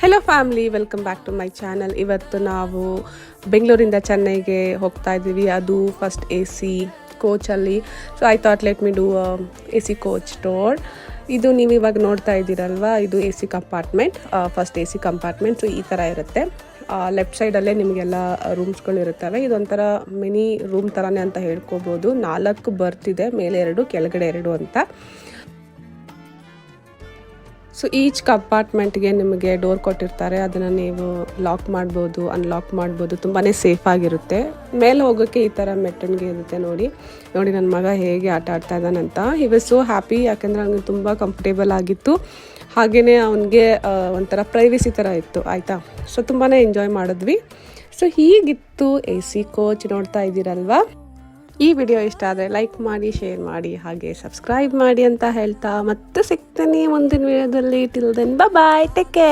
Hello family, welcome back to my channel. ಇವತ್ತು ನಾವು ಬೆಂಗಳೂರಿಂದ ಚೆನ್ನೈಗೆ ಹೋಗ್ತಾ ಇದ್ದೀವಿ. ಅದು ಫಸ್ಟ್ ಎ ಸಿ ಕೋಚಲ್ಲಿ. So I thought let me do A C coach tour. ಇದು ನೀವು ಇವಾಗ ನೋಡ್ತಾ ಇದ್ದೀರಲ್ವ, ಇದು A C compartment, first A C compartment. So ಈ ಥರ ಇರುತ್ತೆ. ಲೆಫ್ಟ್ ಸೈಡಲ್ಲೇ ನಿಮಗೆಲ್ಲ ರೂಮ್ಸ್ಗಳು ಇರುತ್ತವೆ. ಇದೊಂಥರ ಮಿನಿ ರೂಮ್ ಥರನೇ ಅಂತ ಹೇಳ್ಕೊಬೋದು. 4 ಬರ್ತ್ ಇದೆ, ಮೇಲೆ 2 ಕೆಳಗಡೆ 2 ಅಂತ. ಸೊ ಈಚ್ ಕಂಪಾರ್ಟ್ಮೆಂಟ್ಗೆ ನಿಮಗೆ ಡೋರ್ ಕೊಟ್ಟಿರ್ತಾರೆ. ಅದನ್ನು ನೀವು ಲಾಕ್ ಮಾಡ್ಬೋದು, ಅನ್ಲಾಕ್ ಮಾಡ್ಬೋದು. ತುಂಬಾ ಸೇಫ್ ಆಗಿರುತ್ತೆ. ಮೇಲೆ ಹೋಗೋಕ್ಕೆ ಈ ಥರ ಮೆಟ್ಟಣಿಗೆ ಇರುತ್ತೆ. ನೋಡಿ ನನ್ನ ಮಗ ಹೇಗೆ ಆಟ ಆಡ್ತಾ ಇದ್ದಾನಂತ. ಹಿ ವಾಸ್ ಸೋ ಹ್ಯಾಪಿ, ಯಾಕೆಂದರೆ ಅವ್ನಿಗೆ ತುಂಬ ಕಂಫರ್ಟೇಬಲ್ ಆಗಿತ್ತು. ಹಾಗೆಯೇ ಅವನಿಗೆ ಒಂಥರ ಪ್ರೈವೇಸಿ ಥರ ಇತ್ತು, ಆಯಿತಾ. ಸೊ ತುಂಬಾ ಎಂಜಾಯ್ ಮಾಡಿದ್ವಿ. ಸೊ ಹೀಗಿತ್ತು ಎ ಸಿ ಕೋಚ್. ನೋಡ್ತಾ ಇದ್ದೀರಲ್ವಾ. ಈ ವಿಡಿಯೋ ಇಷ್ಟ ಆದರೆ ಲೈಕ್ ಮಾಡಿ, ಶೇರ್ ಮಾಡಿ, ಹಾಗೆ ಸಬ್ಸ್ಕ್ರೈಬ್ ಮಾಡಿ ಅಂತ ಹೇಳ್ತಾ ಮತ್ತೆ ಸಿಗ್ತೇನೆ ಮುಂದಿನ ವಿಡಿಯೋದಲ್ಲಿ. Till then bye, take care.